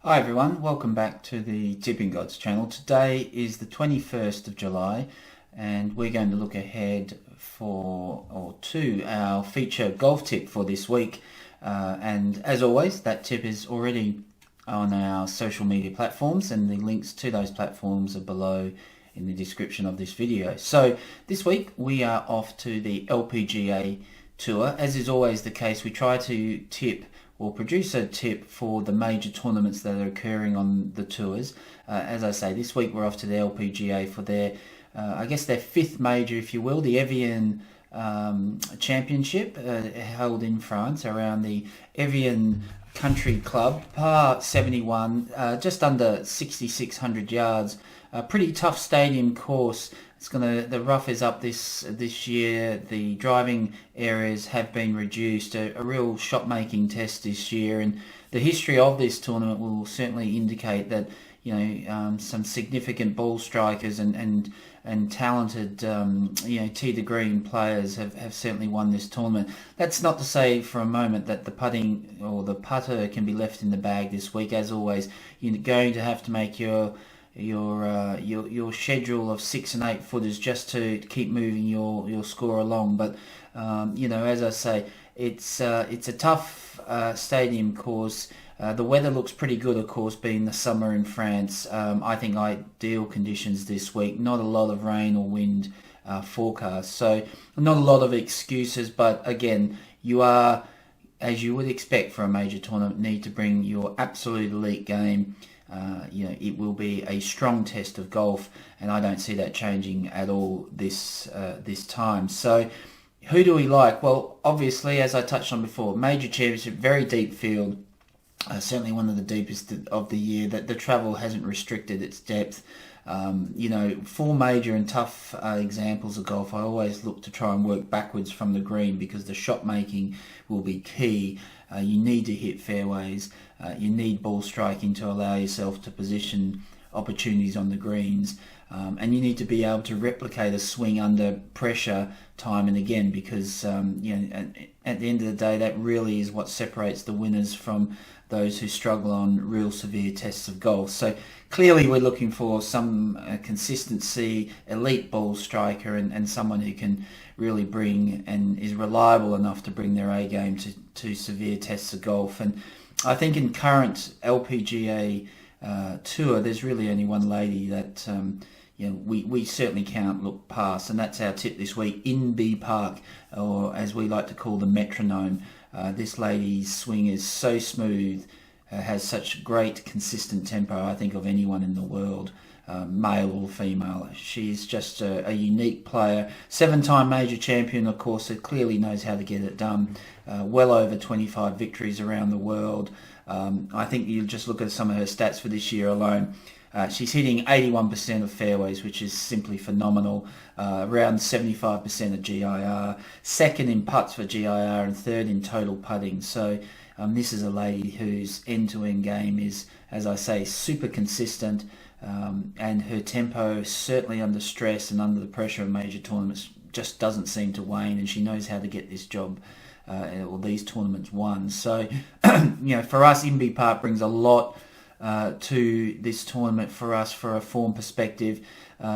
Hi everyone, welcome back to the Tippinggods channel. Today is the 21st of July and we're going to look ahead to our feature golf tip for this week. And as always, that tip is already on our social media platforms and the links to those platforms are below in the description of this video. So this week we are off to the LPGA Tour. As is always the case, we try to tip or produce a tip for the major tournaments that are occurring on the tours. As I say, this week we're off to the LPGA for their, I guess their fifth major, if you will, the Evian Championship held in France around the Evian Country Club, par 71, just under 6,600 yards. A pretty tough stadium course. The rough is up this year. The driving areas have been reduced. A real shot making test this year, and the history of this tournament will certainly indicate that some significant ball strikers and talented tee to green players have certainly won this tournament. That's not to say for a moment that the putting or the putter can be left in the bag this week. As always, you're going to have to make your schedule of 6 and 8 footers just to keep moving your score along. But as I say, it's a tough stadium course. The weather looks pretty good, of course, being the summer in France. I think ideal conditions this week. Not a lot of rain or wind forecast, so not a lot of excuses. But again, you are, as you would expect for a major tournament, need to bring your absolute elite game. It will be a strong test of golf, and I don't see that changing at all this time. So, who do we like? Well, obviously, as I touched on before, major championship, very deep field, certainly one of the deepest of the year. That the travel hasn't restricted its depth. For major and tough examples of golf, I always look to try and work backwards from the green because the shot making will be key. You need to hit fairways. You need ball striking to allow yourself to position opportunities on the greens. And you need to be able to replicate a swing under pressure time and again because, at the end of the day, that really is what separates the winners from those who struggle on real severe tests of golf. So clearly we're looking for some consistency, elite ball striker and someone who can really bring and is reliable enough to bring their A game to severe tests of golf. And I think in current LPGA tour, there's really only one lady that we certainly can't look past, and that's our tip this week, Inbee Park, or as we like to call the metronome. This lady's swing is so smooth, has such great consistent tempo, I think, of anyone in the world, male or female. She's just a unique player. 7-time major champion, of course, so clearly knows how to get it done. Well over 25 victories around the world. I think you just look at some of her stats for this year alone. She's hitting 81% of fairways, which is simply phenomenal. Around 75% of GIR, second in putts for GIR, and third in total putting. So this is a lady whose end-to-end game is, as I say, super consistent, and her tempo, certainly under stress and under the pressure of major tournaments, just doesn't seem to wane, and she knows how to get this job or these tournaments won. So, for us, Inbee Park brings a lot to this tournament for us, for a form perspective.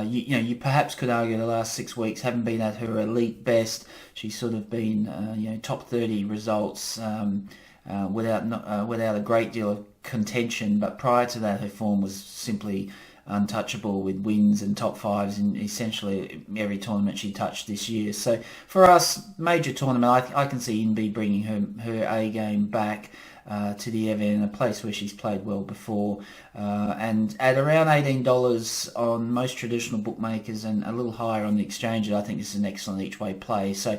You perhaps could argue the last 6 weeks haven't been at her elite best. She's sort of been top 30 results without a great deal of contention, but prior to that her form was simply untouchable, with wins and top fives in essentially every tournament she touched this year. So for us, major tournament, I can see Inbee bringing her A game back to the Evian, a place where she's played well before, and at around $18 on most traditional bookmakers and a little higher on the exchanges, I think this is an excellent each way play. So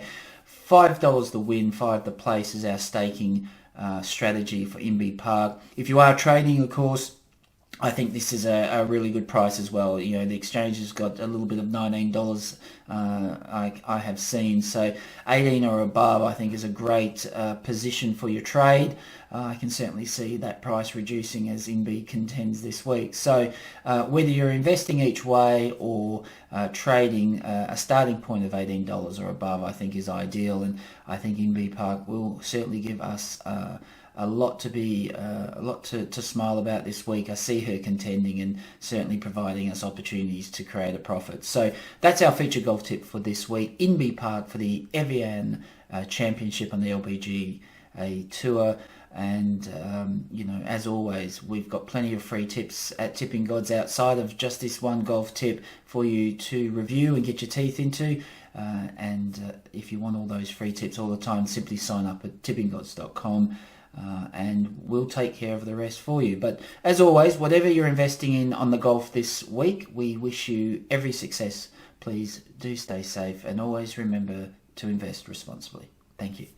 $5 the win, 5 the place is our staking strategy for Inbee Park. If you are trading, of course, I think this is a really good price as well. The exchange has got a little bit of $19 I have seen. So 18 or above, I think, is a great position for your trade. I can certainly see that price reducing as INB contends this week. So whether you're investing each way or trading, a starting point of $18 or above, I think, is ideal, and I think INB Park will certainly give us a lot to smile about this week. I see her contending and certainly providing us opportunities to create a profit. So that's our featured golf tip for this week. INB Park for the Evian Championship on the LPGA Tour. And as always, we've got plenty of free tips at Tipping Gods outside of just this one golf tip for you to review and get your teeth into. If you want all those free tips all the time, simply sign up at tippinggods.com. And we'll take care of the rest for you. But as always, whatever you're investing in on the golf this week, we wish you every success. Please do stay safe and always remember to invest responsibly. Thank you.